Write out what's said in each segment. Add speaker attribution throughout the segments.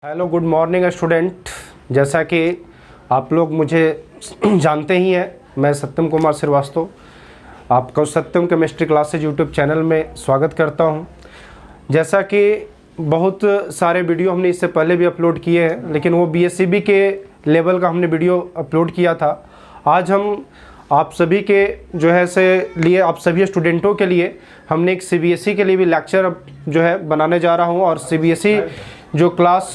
Speaker 1: Hello good morning student. जैसा कि आप लोग मुझे जानते ही हैं, मैं सत्यम कुमार श्रीवास्तव आपका सत्यम केमिस्ट्री क्लासेज यूट्यूब चैनल में स्वागत करता हूं। जैसा कि बहुत सारे वीडियो हमने इससे पहले भी अपलोड किए हैं, लेकिन वो बीएससीबी के लेवल का हमने वीडियो अपलोड किया था। आज हम आप सभी के जो है से लिए, आप सभी स्टूडेंटों के लिए हमने एक सीबीएसई के लिए भी लेक्चर जो है बनाने जा रहा हूं। और सीबीएसई जो क्लास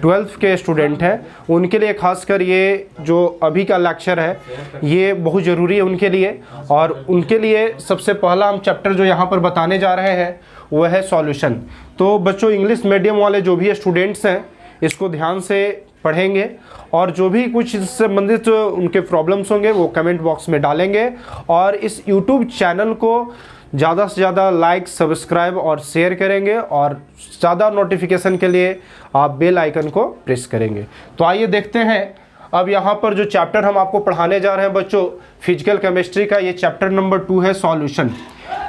Speaker 1: 12th के स्टूडेंट हैं उनके लिए खासकर ये जो अभी का लेक्चर है ये बहुत ज़रूरी है उनके लिए। और उनके लिए सबसे पहला हम चैप्टर जो यहाँ पर बताने जा रहे हैं वह है सॉल्यूशन। तो बच्चों, इंग्लिश मीडियम वाले जो भी स्टूडेंट्स हैं इसको ध्यान से पढ़ेंगे और जो भी कुछ इससे संबंधित उनके प्रॉब्लम्स होंगे वो कमेंट बॉक्स में डालेंगे। और इस यूट्यूब चैनल को ज़्यादा से ज़्यादा लाइक, सब्सक्राइब और शेयर करेंगे और ज़्यादा नोटिफिकेशन के लिए आप बेल आइकन को प्रेस करेंगे। तो आइए देखते हैं अब यहाँ पर जो चैप्टर हम आपको पढ़ाने जा रहे हैं बच्चों, फिजिकल केमिस्ट्री का ये चैप्टर नंबर 2 है सॉल्यूशन।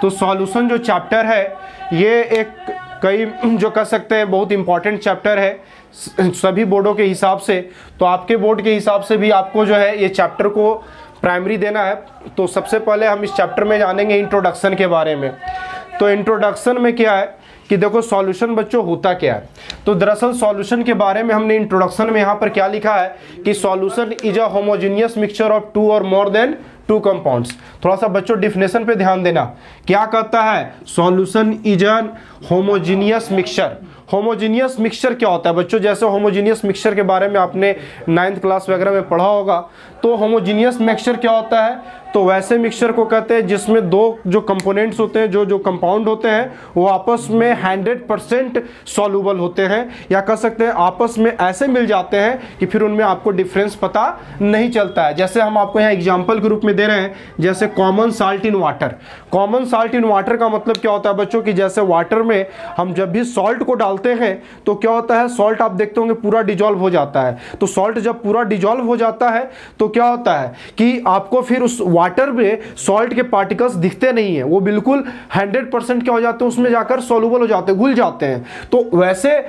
Speaker 1: तो सॉल्यूशन जो चैप्टर है ये एक कई जो कह सकते हैं बहुत इंपॉर्टेंट चैप्टर है सभी बोर्डों के हिसाब से। तो आपके बोर्ड के हिसाब से भी आपको जो है ये चैप्टर को प्राइमरी देना है। तो सबसे पहले हम इस चैप्टर में जानेंगे इंट्रोडक्शन के बारे में। तो इंट्रोडक्शन में क्या है कि देखो सॉल्यूशन बच्चों होता क्या है। तो दरअसल सॉल्यूशन के बारे में हमने इंट्रोडक्शन में यहाँ पर क्या लिखा है कि solution is a homogeneous mixture of 2 और मोर देन 2 कंपाउंड्स। थोड़ा सा बच्चों डिफिनेशन पे ध्यान देना, क्या कहता है solution is an homogeneous mixture. Homogeneous mixture क्या होता है बच्चों? जैसे होमोजेनियस मिक्सचर के बारे में आपने 9th क्लास वगैरह में पढ़ा होगा। तो होमोजेनियस मिक्सचर क्या होता है? तो वैसे मिक्सचर को कहते हैं जिसमें दो जो कंपोनेंट्स होते हैं, जो कंपाउंड होते हैं वो आपस में 100% सॉल्युबल होते हैं, या कह सकते हैं आपस में ऐसे मिल जाते हैं कि फिर उनमें आपको डिफरेंस पता नहीं चलता है। जैसे हम आपको यहाँ एग्जाम्पल के रूप में दे रहे हैं, जैसे common salt in water. Common salt in water का मतलब क्या होता है बच्चों कि जैसे वाटर में हम जब भी सॉल्ट को डालते हैं तो क्या होता है, सॉल्ट आप देखते होंगे पूरा डिजॉल्व हो जाता है। तो सॉल्ट जब पूरा डिजॉल्व हो जाता है तो क्या होता है कि आपको फिर उस वाटर में सॉल्ट के पार्टिकल्स दिखते नहीं है, वो बिल्कुल 100% क्या हो जाते हैं, उसमें जाकर सॉल्युबल हो जाते हैं, घुल जाते हैं। तो वैसे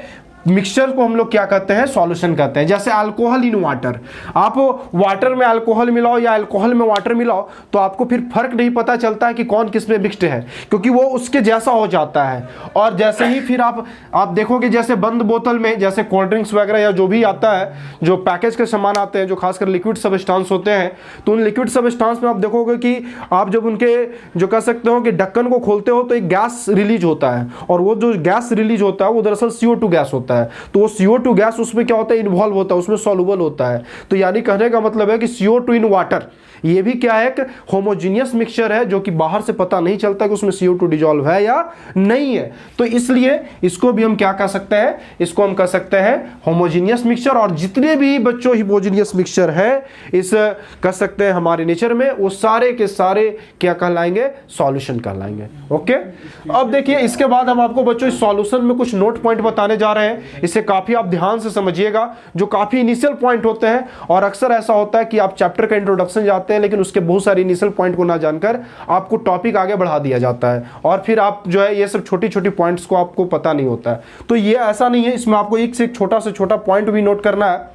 Speaker 1: मिक्सचर को हम लोग क्या कहते हैं, सॉल्यूशन कहते हैं। जैसे अल्कोहल इन वाटर, आप वाटर में अल्कोहल मिलाओ या अल्कोहल में वाटर मिलाओ तो आपको फिर फर्क नहीं पता चलता है कि कौन किस में मिक्स्ड है, क्योंकि वो उसके जैसा हो जाता है। और जैसे ही फिर आप देखोगे जैसे बंद बोतल में जैसे कोल्ड ड्रिंक्स वगैरह या जो भी आता है, जो पैकेज के सामान आते हैं, जो खासकर लिक्विड सब्सटेंस होते हैं, तो उन लिक्विड सब्सटेंस में आप देखोगे कि आप जब उनके जो कह सकते हो कि ढक्कन को खोलते हो तो एक गैस रिलीज होता है, और वो जो गैस रिलीज होता है वो दरअसल CO2 गैस होता है। तो वो CO2 गैस उसमें क्या होता है, इन्वॉल्व होता है, उसमें सॉल्युबल होता है। तो यानी कहने का मतलब है कि CO2 इन वाटर ये भी क्या है, एक होमोजेनियस मिक्सचर है जो कि बाहर से पता नहीं चलता कि उसमें CO2 डिजॉल्व है या नहीं है। तो इसलिए इसको भी हम क्या कह सकते हैं, इसको हम कह सकते हैं होमोजेनियस मिक्सचर। और जितने भी बच्चों होमोजेनियस मिक्सचर है इस कह सकते हैं हमारे नेचर में, वो सारे के सारे क्या कहलाएंगे, सॉल्यूशन कहलाएंगे। ओके, अब देखिए इसके बाद हम आपको बच्चों इस सॉल्यूशन में कुछ नोट पॉइंट बताने जा रहे हैं। इसे काफी आप ध्यान से समझिएगा, जो काफी इनिशियल पॉइंट होते हैं। और अक्सर ऐसा होता है कि आप चैप्टर का इंट्रोडक्शन जाते हैं लेकिन उसके बहुत सारे इनिशियल पॉइंट को ना जानकर आपको टॉपिक आगे बढ़ा दिया जाता है, और फिर आप जो है ये सब छोटी छोटी पॉइंट्स को आपको पता नहीं होता है। तो ये ऐसा नहीं है, इसमें आपको एक से एक छोटा से छोटा पॉइंट भी नोट करना है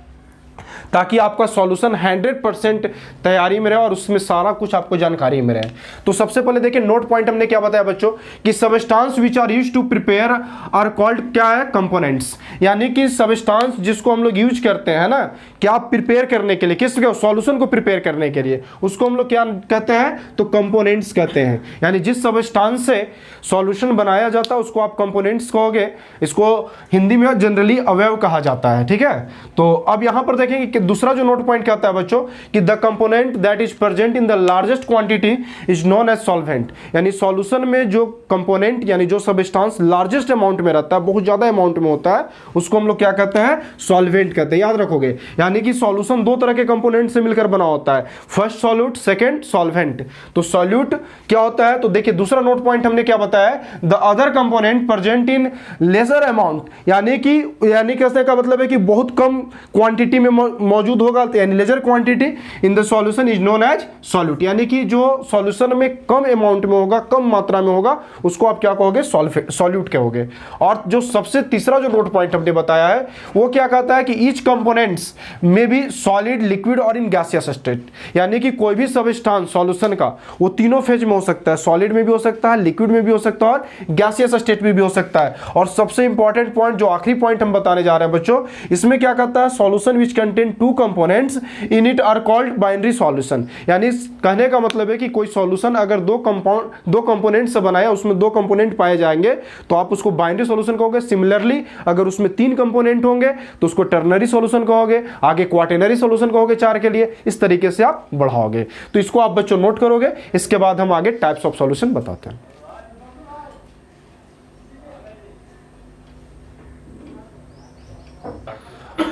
Speaker 1: ताकि आपका सॉल्यूशन 100% तैयारी में रहे और उसमें सारा कुछ आपको जानकारी में रहे। तो सबसे पहले देखिए नोट पॉइंट हमने क्या बताया बच्चों कि substance which are used to prepare are called क्या है, कंपोनेंट्स। यानी कि सब्सटेंस जिसको हम लोग यूज करते हैं ना, क्या प्रिपेयर करने के लिए, किस सॉल्यूशन को प्रिपेयर करने के लिए, उसको हम लोग क्या कहते हैं, तो कंपोनेंट्स कहते हैं। यानी जिस सब्सटेंस से सॉल्यूशन बनाया जाता है उसको आप कंपोनेंट्स कहोगे। इसको हिंदी में जनरली अवयव कहा जाता है, ठीक है। तो अब यहां पर देखेंगे कि दूसरा जो नोट पॉइंट कहता है बच्चों कि the component that is present in the largest quantity is known as solvent. यानी सॉल्यूशन में जो कंपोनेंट यानी जो सब्सटेंस लार्जेस्ट अमाउंट में रहता है, बहुत ज्यादा अमाउंट में होता है, उसको हम लोग क्या कहते हैं, सॉल्वेंट कहते हैं। याद रखोगे, यानी कि सॉल्यूशन दो तरह के कंपोनेंट से मिलकर बना होता है, फर्स्ट सॉल्यूट, सेकंड सॉल्वेंट। तो सॉल्यूट क्या होता है, तो देखिए दूसरा नोट पॉइंट हमने क्या बताया, the other component present in lesser amount. यानी कि कहने का मतलब है कि बहुत कम क्वांटिटी में मौजूद होगा यानी lesser quantity in the solution is known as solute, यानी कि जो सॉल्यूशन में कम अमाउंट में होगा, कम मात्रा में होगा, उसको आप क्या कहोगे? सॉल्यूट कहोगे। और जो सबसे तीसरा जो नोट पॉइंट हमने बताया है वो क्या कहता है कि ईच कंपोनेंट्स में भी सॉलिड, लिक्विड और इन गैसियस स्टेट, यानी कि कोई भी सबस्टेंस सॉल्यूशन का वो तीनों फेज में हो सकता है, सॉलिड में भी हो सकता है, लिक्विड में भी हो सकता है और गैसियस स्टेट में भी हो सकता है। और सबसे इंपॉर्टेंट पॉइंट, जो आखिरी पॉइंट हम बताने जा रहे हैं बच्चों, इसमें क्या कहता है? Solution which contain two components in it are called binary solution, यानी कहने का मतलब है कि कोई सॉल्यूशन अगर दो कंपोनेंट से बनाया, उसमें दो कंपोनेंट पाए जाएंगे तो आप उसको बाइनरी सॉल्यूशन कहोगे। सिमिलरली अगर उसमें तीन कंपोनेंट होंगे तो उसको टर्नरी सॉल्यूशन कहोगे, आगे क्वाटरनरी सॉल्यूशन कहोगे चार के लिए। इस तरीके से आप बढ़ाओगे। तो इसको आप बच्चों नोट करोगे। इसके बाद हम आगे टाइप्स ऑफ सॉल्यूशन बताते हैं।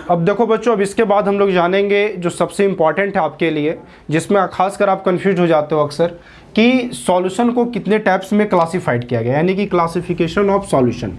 Speaker 1: अब देखो बच्चों, अब इसके बाद हम लोग जानेंगे जो सबसे इंपॉर्टेंट है आपके लिए, जिसमें खासकर आप कंफ्यूज हो जाते हो अक्सर कि सॉल्यूशन को कितने टाइप्स में क्लासिफाइड किया गया, यानी कि क्लासिफिकेशन ऑफ सॉल्यूशन।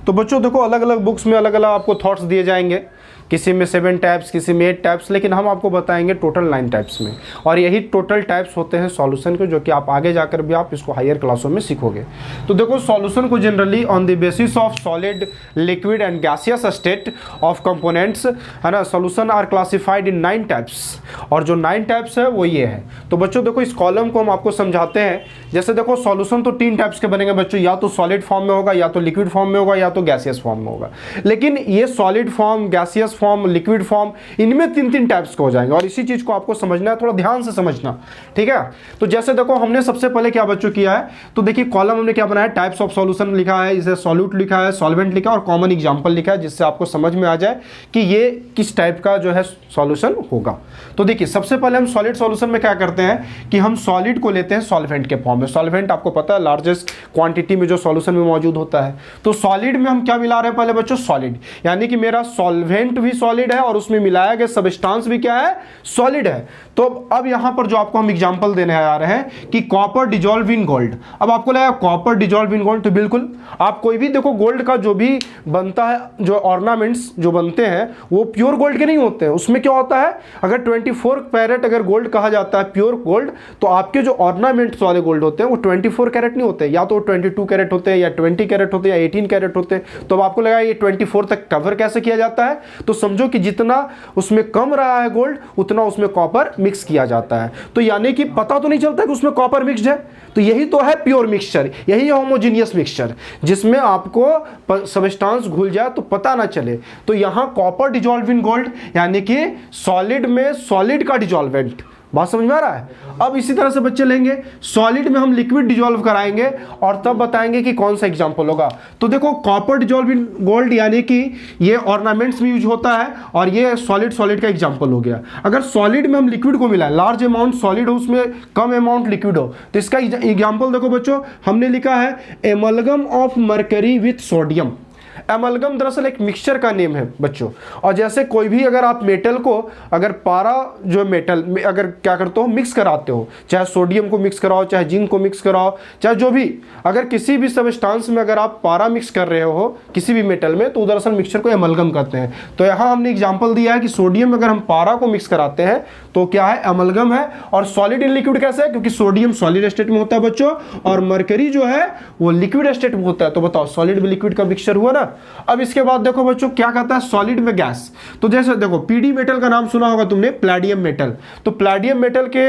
Speaker 1: तो बच्चों देखो, अलग अलग बुक्स में अलग अलग आपको थॉट्स दिए जाएंगे, किसी में 7 टाइप्स, किसी में 8 टाइप्स, लेकिन हम आपको बताएंगे टोटल 9 टाइप्स में। और यही टोटल टाइप्स होते हैं सॉल्यूशन के, जो कि आप आगे जाकर भी आप इसको हायर क्लासों में सीखोगे। तो देखो, सॉल्यूशन को generally on the basis of solid, liquid and gaseous state of components, है ना, solution are classified in 9 types. और जो 9 टाइप्स है वो ये है। तो बच्चों देखो, इस कॉलम को हम आपको समझाते हैं। जैसे देखो, सॉल्यूशन तो 3 टाइप्स के बनेंगे बच्चों, या तो सॉलिड फॉर्म में होगा, या तो लिक्विड फॉर्म में होगा, या तो गैसियस फॉर्म में होगा। लेकिन ये solid form, gaseous form, liquid form, इनमें 3 टाइप्स के हो जाएंगे। और इसी चीज को आपको समझना है, थोड़ा ध्यान से समझना, ठीक है। तो जैसे देखो, हमने सबसे पहले क्या बच्चों किया है, तो देखिए कॉलम हमने क्या बनाया, टाइप्स ऑफ सॉल्यूशन लिखा है, इसे सॉल्यूट लिखा है, सॉल्वेंट लिखा है और कॉमन एग्जांपल लिखा है, जिससे आपको समझ में आ जाए कि ये किस टाइप का जो है सॉल्यूशन होगा। तो देखिए, सबसे पहले हम सॉलिड सॉल्यूशन में क्या करते हैं कि हम सॉलिड को लेते हैं सॉल्वेंट के फॉर्म में। सॉल्वेंट आपको पता है लार्जेस्ट क्वांटिटी में जो सॉल्यूशन में मौजूद होता है। तो सॉलिड में हम क्या मिला रहे हैं पहले बच्चों? सॉलिड, यानी कि मेरा सॉल्वेंट भी सॉलिड है और उसमें मिलाया गया सबस्टेंस भी क्या है? सॉलिड है। तो अब यहां पर जो आपको हम एग्जांपल देने आ रहे हैं कि कॉपर डिजॉल्व इन गोल्ड। अब आपको लगा कॉपर डिजॉल्व इन गोल्ड, तो बिल्कुल आप कोई भी देखो, गोल्ड का जो भी बनता है, जो ऑर्नामेंट्स जो बनते हैं वो प्योर गोल्ड के नहीं होते हैं। उसमें क्या होता है, अगर 24 कैरेट अगर गोल्ड कहा जाता है प्योर गोल्ड, तो आपके जो ऑर्नामेंट्स वाले गोल्ड होते हैं वो 24 कैरेट नहीं होते, या तो 22 कैरेट होते हैं, या 20 कैरेट होते हैं, या 18 कैरेट होते हैं। तो अब आपको लगा ये 24 तक कवर कैसे किया जाता है? तो समझो कि जितना उसमें कम रहा है गोल्ड, उतना उसमें कॉपर मिक्स किया जाता है। तो यानी कि पता तो नहीं चलता कि उसमें कॉपर मिक्स्ड है। तो यही तो है प्योर मिक्सचर, यही है होमोजीनियस मिक्सचर, जिसमें आपको सबस्टेंस घुल जाए तो पता ना चले। तो यहां कॉपर डिजॉल्व इन गोल्ड, यानी कि सॉलिड में सॉलिड का डिजॉल्वेंट। बात समझ में आ रहा है? अब इसी तरह से बच्चे लेंगे, सॉलिड में हम लिक्विड डिजॉल्व कराएंगे और तब बताएंगे कि कौन सा एग्जांपल होगा। तो देखो, कॉपर डिजॉल्व इन गोल्ड, यानी कि ये ऑर्नामेंट्स में यूज होता है और ये सॉलिड का एग्जांपल हो गया। अगर सॉलिड में हम लिक्विड को मिलाएं, लार्ज अमाउंट सॉलिड हो, उसमें कम अमाउंट लिक्विड हो, तो इसका एग्जांपल देखो बच्चों, हमने लिखा है amalgam of mercury with sodium. Amalgam दरअसल एक मिक्सचर का नेम है बच्चों। और जैसे कोई भी अगर आप मेटल को, अगर पारा जो मेटल अगर क्या करते हो, मिक्स कराते हो, चाहे सोडियम को मिक्स कराओ, चाहे जिंक को मिक्स कराओ, चाहे जो भी, अगर किसी भी सबस्टेंस में अगर आप पारा मिक्स कर रहे हो किसी भी मेटल में, तो दरअसल मिक्सचर को एमलगम कहते हैं। तो यहाँ हमने एग्जाम्पल दिया है कि सोडियम में अगर हम पारा को मिक्स कराते हैं तो क्या है? एमलगम है। और सॉलिड इन लिक्विड कैसे है? क्योंकि सोडियम सॉलिड स्टेट में होता है बच्चों, और मरकरी जो है वो लिक्विड स्टेट में होता है। तो बताओ, सॉलिड में लिक्विड का मिक्सचर हुआ ना। अब इसके बाद देखो बच्चों, क्या कहता है सॉलिड में गैस। तो जैसे देखो, पीडी मेटल का नाम सुना होगा तुमने, प्लैटिनम मेटल। तो प्लैटिनम मेटल के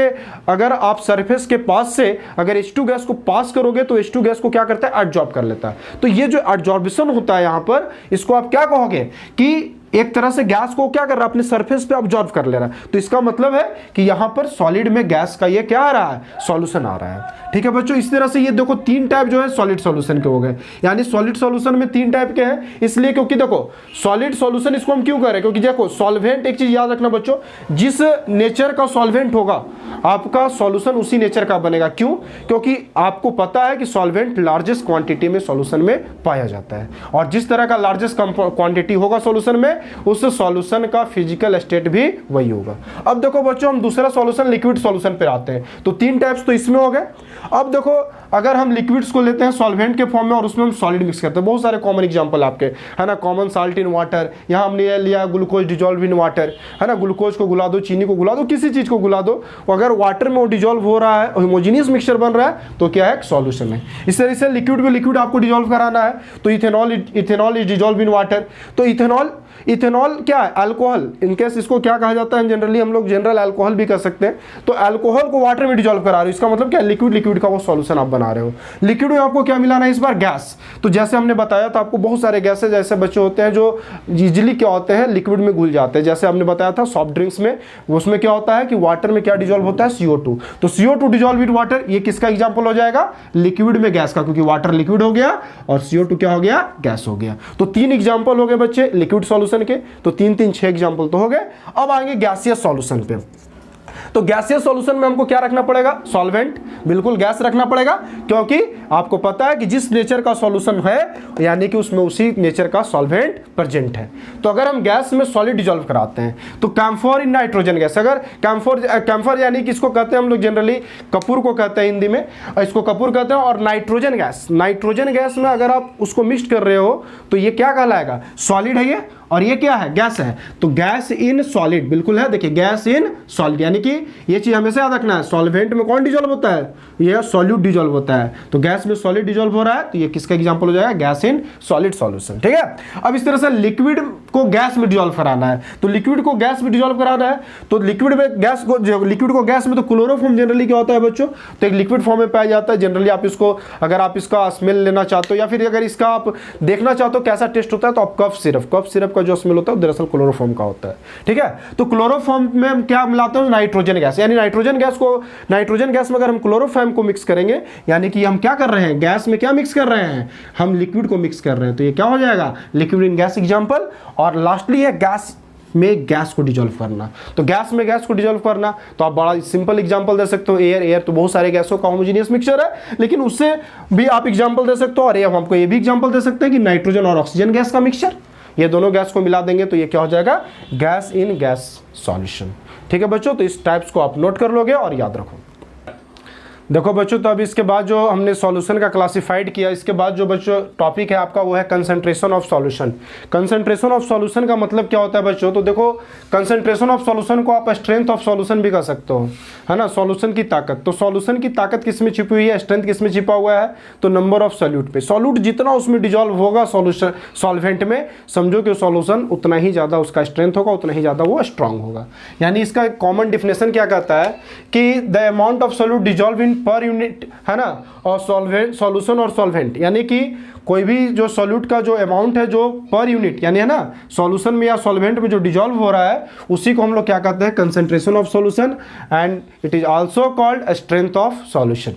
Speaker 1: अगर आप सरफेस के पास से अगर H2 गैस को पास करोगे तो H2 गैस को क्या करता है? एब्जॉर्ब कर लेता है। तो ये जो एब्जॉर्बिशन होता है यहां पर, इसको आप क्या कहोगे कि एक तरह से गैस को क्या कर रहा है? अपने सरफेस पे ऑब्जॉर्व कर ले रहा है। तो इसका मतलब है कि यहां पर सॉलिड में गैस का ये क्या आ रहा है? सॉल्यूशन आ रहा है। ठीक है बच्चों, इस तरह से ये देखो 3 टाइप जो है सॉलिड सॉल्यूशन के हो गए। यानी सॉलिड सॉल्यूशन में 3 टाइप के हैं, इसलिए क्योंकि देखो सॉलिड सॉल्यूशन इसको हम क्यों कर रहे हैं? क्योंकि देखो सॉल्वेंट, एक चीज याद रखना बच्चों, जिस नेचर का सॉल्वेंट होगा आपका सॉल्यूशन उसी नेचर का बनेगा। क्यों? क्योंकि आपको पता है कि सॉल्वेंट लार्जेस्ट क्वांटिटी में सॉल्यूशन में पाया जाता है, और जिस तरह का लार्जेस्ट क्वांटिटी होगा सॉल्यूशन में, उस सॉल्यूशन का फिजिकल स्टेट भी वही होगा। अब देखो बच्चों, हम दूसरा सॉल्यूशन लिक्विड सॉल्यूशन पे आते हैं। तो 3 टाइप्स तो इसमें हो गए। अब देखो, अगर हम लिक्विड्स को लेते हैं सॉल्वेंट के फॉर्म में और उसमें हम सॉलिड मिक्स करते हैं, बहुत सारे कॉमन एग्जांपल आपके, है ना। कॉमन साल्ट इन वाटर, यहाँ हमने लिया ग्लूकोज डिजॉल्व इन वाटर, है ना। ग्लूकोज को गुला दो, चीनी को गुला दो, किसी चीज को गुला दो, अगर वाटर में वो डिजॉल्व हो रहा है, होमोजेनियस मिक्सचर बन रहा है, तो क्या है, सॉल्यूशन है। इस तरह से लिक्विड में लिक्विड आपको डिजॉल्व कराना है, तो ethanol is dissolve in water. तो इथेनॉल क्या है, अल्कोहल। इनकेस इसको क्या कहा जाता है, जनरली हम लोग जनरल अल्कोहल भी कर सकते हैं। तो अल्कोहल को वाटर में डिजॉल्व करा रहे हो, इसका मतलब क्या, लिक्विड का वो सॉल्यूशन आप बना रहे हो। लिक्विड में आपको क्या मिलाना है इस बार, गैस। तो जैसे हमने बताया था आपको, बहुत सारे गैसेज ऐसे बच्चे होते हैं जो इजिली क्या होते हैं, लिक्विड में घुल जाते हैं। जैसे हमने बताया था सॉफ्ट ड्रिंक्स में, उसमें क्या होता है कि वाटर में क्या डिजॉल्व होता है, CO2। तो CO2 डिजॉल्व विद वाटर, ये किसका एग्जाम्पल हो जाएगा, लिक्विड में गैस का, क्योंकि वाटर लिक्विड हो गया और CO2 क्या हो गया, गैस हो गया। तो 3 एग्जाम्पल हो गए बच्चे लिक्विड सॉल्यूशन के। तो 3 6 एग्जाम्पल तो हो गए। अब आएंगे गैसियस सॉल्यूशन पे। तो गैसियस सॉल्यूशन में हमको क्या रखना पड़ेगा, सॉल्वेंट, बिल्कुल गैस रखना पड़ेगा, क्योंकि आपको पता है कि जिस नेचर का सॉल्यूशन है यानी कि उसमें उसी नेचर का सॉल्वेंट प्रेजेंट है। तो अगर हम गैस में सॉलिड डिजॉल्व कराते हैं तो कैम्फोर इन नाइट्रोजन गैस, अगर कैम्फर यानी कि इसको कहते हैं हम लोग जनरली कपूर को कहते हैं हिंदी में, इसको कपूर कहते हैं। और नाइट्रोजन गैस में अगर आप उसको मिक्स कर रहे हो तो ये क्या कहलाएगा, सॉलिड है ये, और ये क्या है, गैस है। तो गैस इन सॉलिड बिल्कुल है, देखिए गैस इन सॉलिड, यानी कि ये चीज हमेशा याद रखना है। सॉल्वेंट में कौन डिजॉल्व होता है, ये सॉल्यूट डिजॉल्व होता है। तो गैस में सॉलिड डिजॉल्व हो रहा है, तो ये किसका एग्जांपल हो जाएगा, गैस इन सॉलिड सॉल्यूशन। ठीक है। अब इस तरह से लिक्विड को गैस में डिजॉल्व कराना है, तो लिक्विड को गैस में डिजॉल्व कराना है, तो लिक्विड को गैस में, तो क्लोरोफॉर्म जनरली क्या होता है बच्चों, तो एक लिक्विड फॉर्म में पाया जाता है। जनरली आप इसको, अगर आप इसका स्मेल लेना चाहते हो या फिर अगर इसका आप देखना चाहते हो कैसा टेस्ट होता है, तो आप कफ सिरप का जो स्मेल होता है दरअसल क्लोरोफॉर्म का होता है। ठीक है। तो क्लोरोफॉर्म में हम क्या मिलाते हैं, नाइट्रोजन गैस, यानी नाइट्रोजन गैस में अगर हम क्लोरोफॉर्म को मिक्स करेंगे, यानी कि हम क्या कर रहे हैं, गैस में क्या मिक्स कर रहे हैं, हम लिक्विड को मिक्स कर रहे हैं, तो ये क्या हो जाएगा, लिक्विड इन गैस एग्जांपल। और लास्टली है गैस में गैस को डिजॉल्व करना। तो गैस में गैस को डिजॉल्व करना, तो आप बड़ा सिंपल एग्जांपल दे सकते हो, एयर तो बहुत सारे गैसों का होमोजेनियस मिक्सचर है, लेकिन उससे भी आप एग्जांपल दे सकते हो। और हमको ये भी एग्जांपल दे सकते हैं कि नाइट्रोजन और ऑक्सीजन गैस का मिक्सचर, ये दोनों गैस को मिला देंगे तो ये क्या हो जाएगा, गैस इन गैस सॉल्यूशन। ठीक है बच्चों, तो इस टाइप्स को आप नोट कर लोगे और याद रखो। देखो बच्चों, तो अब इसके बाद जो हमने सॉल्यूशन का क्लासिफाइड किया, इसके बाद जो बच्चों टॉपिक है आपका वो है concentration of solution. Concentration of solution का मतलब क्या होता है बच्चों, तो देखो कंसंट्रेशन ऑफ सॉल्यूशन को आप स्ट्रेंथ ऑफ सॉल्यूशन भी कर सकते हो, है ना, सॉल्यूशन की ताकत। तो सॉल्यूशन की ताकत किसमें छिपी हुई है, स्ट्रेंथ किसमें छिपा हुआ है, तो नंबर ऑफ सॉल्यूट पे। सॉल्यूट जितना उसमें डिजॉल्व होगा सॉल्यूशन सॉल्वेंट में, समझो कि सॉल्यूशन उतना ही ज़्यादा उसका स्ट्रेंथ होगा, उतना ही ज़्यादा वो स्ट्रांग होगा। यानी इसका कॉमन डिफिनेशन क्या कहता है कि the amount of solute dissolve in per unit, है ना, और सॉल्यूशन और सॉल्वेंट, यानी कि कोई भी जो सॉल्यूट का जो अमाउंट है जो पर यूनिट, यानी है ना, सॉल्यूशन में या सॉल्वेंट में जो डिजॉल्व हो रहा है, उसी को हम लोग क्या कहते हैं, concentration of solution, and it is also called strength of solution.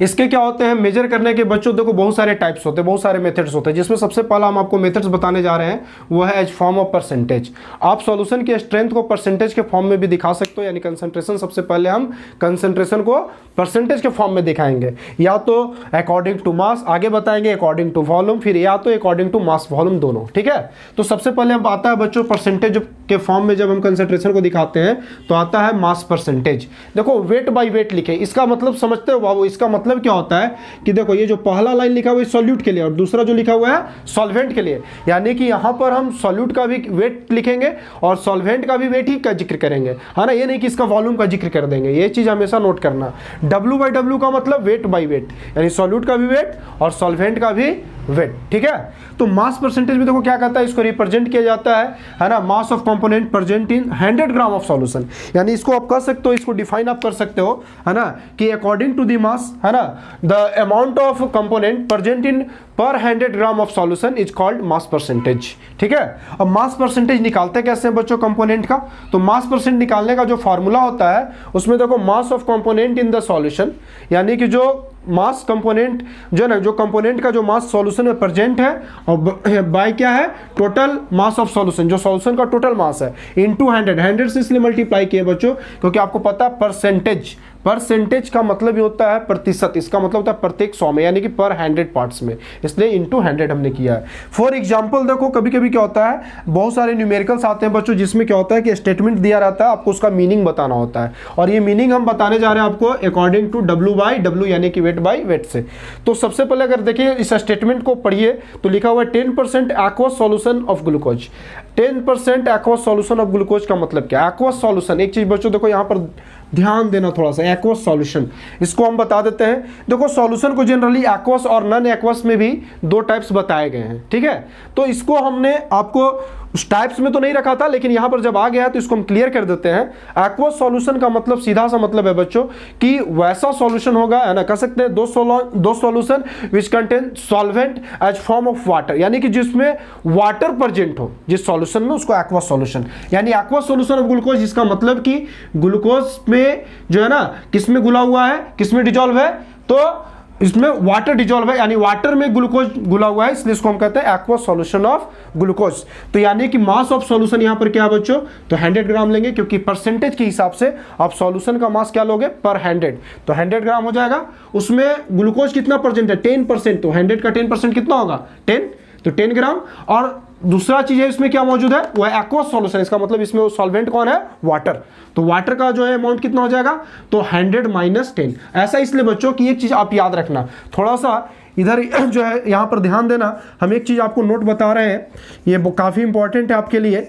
Speaker 1: इसके क्या होते हैं मेजर करने के बच्चों, देखो बहुत सारे टाइप्स होते हैं, बहुत सारे मेथड्स होते हैं, जिसमें सबसे पहला हम आपको मेथड्स बताने जा रहे हैं वो है एज फॉर्म ऑफ परसेंटेज। आप सॉल्यूशन की स्ट्रेंथ को परसेंटेज के फॉर्म में भी दिखा सकते हो, यानी कंसंट्रेशन, सबसे पहले हम कंसंट्रेशन को परसेंटेज के फॉर्म में दिखाएंगे, या तो अकॉर्डिंग टू मास, आगे बताएंगे अकॉर्डिंग टू वॉल्यूम, फिर या तो अकॉर्डिंग टू मास वॉल्यूम, दोनों। ठीक है। तो सबसे पहले हम आता है बच्चों परसेंटेज के फॉर्म में, जब हम कंसंट्रेशन को दिखाते हैं तो आता है मास परसेंटेज। देखो वेट बाई वेट लिखे, इसका मतलब समझते हो बाबू, इसका मतलब क्या होता है कि देखो ये जो पहला लाइन लिखा हुआ है सॉल्यूट के लिए और दूसरा जो लिखा हुआ है सॉल्वेंट के लिए, यानी कि यहां पर हम सॉल्यूट का भी वेट लिखेंगे और सॉल्वेंट का भी वेट ही का जिक्र करेंगे, है ना, ये नहीं कि इसका वॉल्यूम का जिक्र कर देंगे, ये चीज हमेशा नोट करना। W/W का मतलब वेट बाई वेट, यानी सॉल्यूट का भी वेट और सॉल्वेंट का भी वेट। ठीक है। तो मास परसेंटेज में देखो क्या कहता है, इसको रिप्रेजेंट किया जाता है ना, mass of component present in 100 gram of solution, यानी इसको आप कर सकते हो, इसको डिफाइन आप कर सकते हो, है ना, कि अकॉर्डिंग टू द मास, है ना, the amount of component present in पर 100 gram of solution is called mass percentage. ठीक है। अब मास परसेंटेज निकालते कैसे हैं बच्चों कंपोनेंट का, तो मास परसेंट निकालने का जो फॉर्मूला होता है उसमें देखो mass of component in the solution, यानी कि जो मास कंपोनेंट जो ना, जो कंपोनेंट का जो मास सॉल्यूशन में प्रेजेंट है, और बाय क्या है, टोटल मास ऑफ सॉल्यूशन, जो सॉल्यूशन का टोटल मास है, इनटू 100 से इसलिए मल्टीप्लाई किए बच्चों, क्योंकि आपको पता है परसेंटेज का मतलब ये होता है प्रतिशत, इसका मतलब होता है प्रत्येक 100 में, यानी कि पर 100 पार्ट्स में, इसलिए इंटू 100 हमने किया है। फॉर एग्जाम्पल देखो कभी कभी क्या होता है, बहुत सारे न्यूमेरिकल्स आते हैं बच्चों जिसमें क्या होता है कि स्टेटमेंट दिया रहता है, आपको उसका मीनिंग बताना होता है, और ये मीनिंग हम बताने जा रहे हैं आपको अकॉर्डिंग टू W/W यानी कि वेट बाई वेट से। तो सबसे पहले अगर देखिए इस स्टेटमेंट को पढ़िए तो लिखा हुआ है 10% aqueous solution of glucose. 10% aqueous solution of glucose का मतलब क्या है? एक्वस सॉल्यूशन, एक चीज बच्चों देखो यहाँ पर ध्यान देना थोड़ा सा, एक्वस सॉल्यूशन इसको हम बता देते हैं। देखो सॉल्यूशन को जनरली एक्वस और नॉन एक्वस में भी दो टाइप्स बताए गए हैं, ठीक है। तो इसको हमने आपको उस टाइप्स में तो नहीं रखा था, लेकिन यहां पर जब आ गया तो इसको हम क्लियर कर देते हैं। एक्वस सॉल्यूशन का मतलब सीधा सा मतलब है बच्चों कि वैसा सॉल्यूशन होगा, है ना, कह सकते हैं दो solution which contain solvent as form of water, यानी कि जिसमें वाटर प्रेजेंट हो जिस सॉल्यूशन में, उसको एक्वस सॉल्यूशन यानी एक्वस सॉल्यूशन ऑफ ग्लूकोज। जिसका मतलब कि ग्लूकोज में जो है ना किसमें घुला हुआ है, किसमें डिजॉल्व है, तो इसमें वाटर डिजॉल्व है, यानी वाटर में ग्लूकोज घुला हुआ है, इसलिए इसको हम कहते हैं एक्वस सॉल्यूशन ऑफ ग्लूकोज। तो यानी कि मास ऑफ सॉल्यूशन यहां पर क्या है बच्चों, तो 100 ग्राम लेंगे, क्योंकि परसेंटेज के हिसाब से आप सॉल्यूशन का मास क्या लोगे, पर 100, तो 100 ग्राम हो जाएगा। उसमें ग्लूकोज कितना परसेंट है, 10%, तो 100 का 10% कितना होगा, 10, तो 10 ग्राम। और दूसरा चीज है इसमें क्या मौजूद है, वो है एक्वस सॉल्यूशन, इसका मतलब इसमें सॉल्वेंट कौन है, वाटर। तो वाटर का जो है अमाउंट कितना हो जाएगा, तो 100 - 10। ऐसा इसलिए बच्चों की एक चीज आप याद रखना, थोड़ा सा इधर जो है यहाँ पर ध्यान देना। हम एक चीज आपको नोट बता रहे हैं, ये काफी इंपॉर्टेंट है आपके लिए,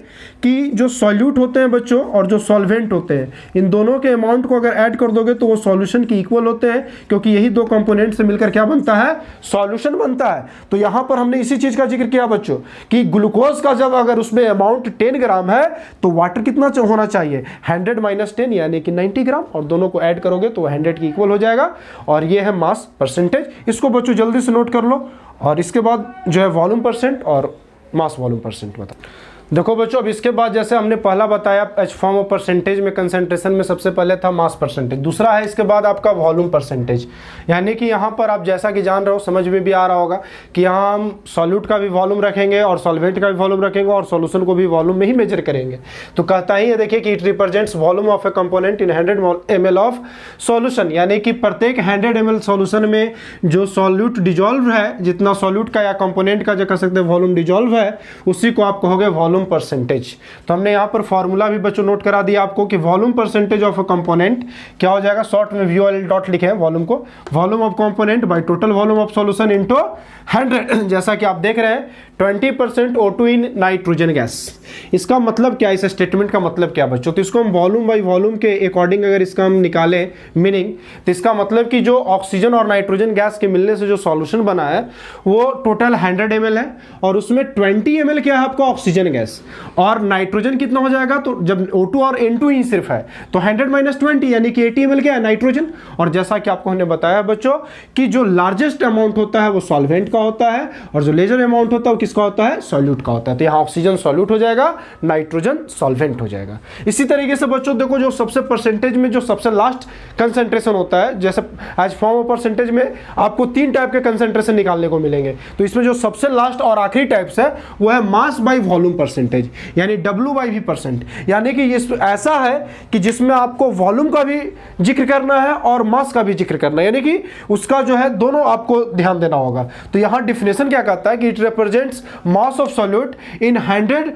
Speaker 1: कि जो सॉल्यूट होते हैं बच्चों और जो सॉल्वेंट होते हैं, इन दोनों के अमाउंट को अगर ऐड कर दोगे तो वो सॉल्यूशन के इक्वल होते हैं, क्योंकि यही दो कंपोनेंट से मिलकर क्या बनता है, सॉल्यूशन बनता है। तो यहाँ पर हमने इसी चीज का जिक्र किया बच्चों कि ग्लूकोज का जब अगर उसमें अमाउंट 10 ग्राम है तो वाटर कितना होना चाहिए, 100 - 10 यानी कि 90 ग्राम, और दोनों को ऐड करोगे तो 100 के इक्वल हो जाएगा। और ये है मास परसेंटेज, इसको बच्चों जल्दी से नोट कर लो। और इसके बाद जो है वॉल्यूम परसेंट और मास वॉल्यूम परसेंट बता। देखो बच्चों अब इसके बाद जैसे हमने पहला बताया एच फॉर्म ऑफ परसेंटेज में, कंसंट्रेशन में सबसे पहले था मास परसेंटेज, दूसरा है इसके बाद आपका वॉल्यूम परसेंटेज। यानी कि यहाँ पर आप जैसा कि जान रहे हो, समझ में भी आ रहा होगा कि यहाँ हम सॉल्यूट का भी वॉल्यूम रखेंगे और सॉल्वेंट का भी वॉल्यूम रखेंगे और सॉल्यूशन को भी वॉल्यूम में ही मेजर करेंगे। तो कहता ही है देखिए कि it represents volume of A component in 100 ml of solution, यानी कि प्रत्येक 100 ml सॉल्यूशन में जो सॉल्यूट डिजॉल्व है, जितना सॉल्यूट का या कंपोनेंट का जो कह सकते हैं वॉल्यूम डिजॉल्व है, उसी को आप कहोगे वॉल्यूम परसेंटेज। तो हमने यहां पर फॉर्मूला भी बच्चों नोट करा दिया आपको कि volume percentage of a component क्या हो जाएगा, शॉर्ट में VOL डॉट लिखे हैं वॉल्यूम को, volume of component by total volume of solution into 100। जैसा कि आप देख रहे हैं 20% O2 इन नाइट्रोजन गैस। इसका मतलब क्या है, इस स्टेटमेंट का मतलब क्या बच्चों, तो इसको हम वॉल्यूम बाई वॉल्यूम के अकॉर्डिंग अगर इसका हम निकालें मीनिंग, तो इसका मतलब कि जो ऑक्सीजन और नाइट्रोजन गैस के मिलने से जो सॉल्यूशन बना है वो टोटल 100 ml है, और उसमें 20 ml क्या है आपका ऑक्सीजन गैस, और नाइट्रोजन कितना हो जाएगा, तो जब O2 और N2 ही सिर्फ है तो 100 - 20 यानी कि 80 ml क्या है, नाइट्रोजन। और जैसा कि आपको हमने बताया बच्चों कि जो लार्जेस्ट अमाउंट होता है वो सॉल्वेंट का होता है, और जो लेजर अमाउंट होता है वो किसका होता है, सॉल्यूट का होता है। तो यहाँ ऑक्सीजन सॉल्यूट हो जाएगा, नाइट्रोजन सॉल्वेंट हो जाएगा। इसी तरीके से बच्चों देखो जो सबसे परसेंटेज में जो सबसे लास्ट कंसंट्रेशन होता है, जैसे एज फॉर्म ऑफ परसेंटेज में आपको 3 टाइप के कंसंट्रेशन निकालने को मिलेंगे। तो इसमें जो सबसे लास्ट और आखिरी टाइप्स है वो है मास बाई वॉल्यूम परसेंटेज, यानी W/V%। यानी कि ये ऐसा है कि जिसमें आपको वॉल्यूम का भी जिक्र करना है और मास का भी जिक्र करना है, यानी कि उसका जो है दोनों आपको ध्यान देना होगा। तो यहाँ डिफिनेशन क्या कहता है कि it represents mass of solute in 100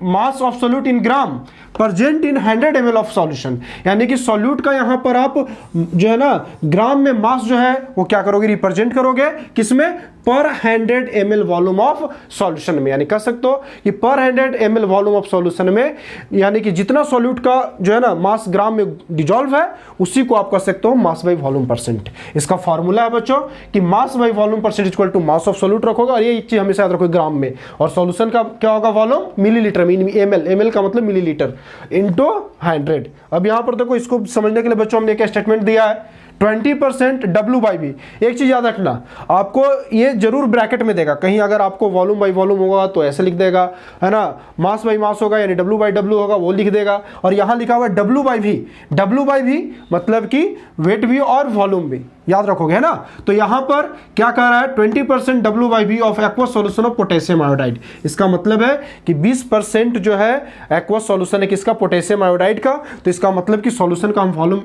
Speaker 1: mass of solute in gram present in 100 ml of solution. यानी कि सॉल्यूट का यहाँ पर आप जो है ना ग्राम में मास जो है वो क्या करोगे, रिप्रेजेंट करोगे किसमें, पर 100 ml वॉल्यूम ऑफ सॉल्यूशन में। यानी कह सकते हो कि पर 100 ml वॉल्यूम ऑफ सॉल्यूशन में, यानी कि जितना सॉल्यूट का जो है ना मास ग्राम में डिजॉल्व है उसी को आप कह सकते हो मास बाई वॉल्यूम परसेंट। इसका फॉर्मूला है बच्चों कि mass by volume percent equal to mass of solute रखोगे, और ये चीज हमेशा याद रखोगे ग्राम में, और सॉल्यूशन का क्या होगा वॉल्यूम मिलीलीटर में, ml का मतलब मिलीलीटर इनटू 100। अब यहां पर देखो इसको समझने के लिए बच्चों हमने एक स्टेटमेंट दिया है 20% W/V। एक चीज याद रखना, आपको ये जरूर ब्रैकेट में देगा, कहीं अगर आपको वॉल्यूम बाई वॉल्यूम होगा तो ऐसे लिख देगा, है ना, मास बाई मास होगा यानी W/W होगा वो लिख देगा, और यहां लिखा हुआ है W/V। W/V मतलब कि वेट भी और वॉल्यूम भी याद रखोगे, है ना। तो यहां पर क्या कह रहा है, 20% W/V of aqueous solution of potassium iodide. इसका मतलब है कि 20% जो है एक्वस सॉल्यूशन है किसका, पोटेशियम आयोडाइड का। तो इसका मतलब कि सॉल्यूशन का हम वॉल्यूम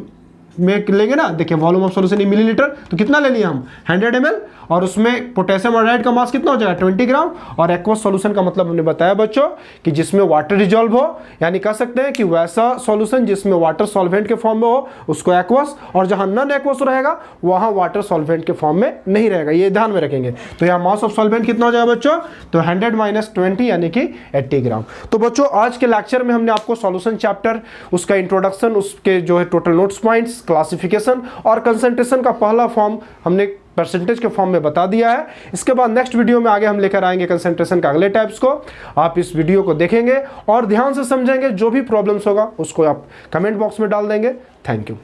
Speaker 1: में लेंगे ना, देखिए volume of solution in millilitre, तो कितना ले लिया हम 100 ml, और उसमें पोटेशियम आयोडाइड का मास कितना हो जाएगा 20 ग्राम। और एक्वस सॉल्यूशन का मतलब हमने बताया बच्चों कि जिसमें वाटर डिजॉल्व हो, यानी कह सकते हैं कि वैसा सॉल्यूशन जिसमें वाटर सॉल्वेंट के फॉर्म में हो उसको एक्वस, और जहां नॉन एक्वस रहेगा वहां वाटर सॉल्वेंट के फॉर्म में नहीं रहेगा, ये ध्यान में रखेंगे। तो यहाँ मास ऑफ सॉल्वेंट कितना हो जाएगा बच्चों, तो 100 माइनस 20 यानी कि 80 ग्राम। तो बच्चों आज के लेक्चर में हमने आपको सॉल्यूशन चैप्टर, उसका इंट्रोडक्शन, उसके जो है टोटल नोट्स पॉइंट्स, क्लासिफिकेशन और कंसंट्रेशन का पहला फॉर्म हमने परसेंटेज के फॉर्म में बता दिया है। इसके बाद नेक्स्ट वीडियो में आगे हम लेकर आएंगे कंसंट्रेशन का अगले टाइप्स को। आप इस वीडियो को देखेंगे और ध्यान से समझेंगे, जो भी प्रॉब्लम्स होगा उसको आप कमेंट बॉक्स में डाल देंगे। Thank you.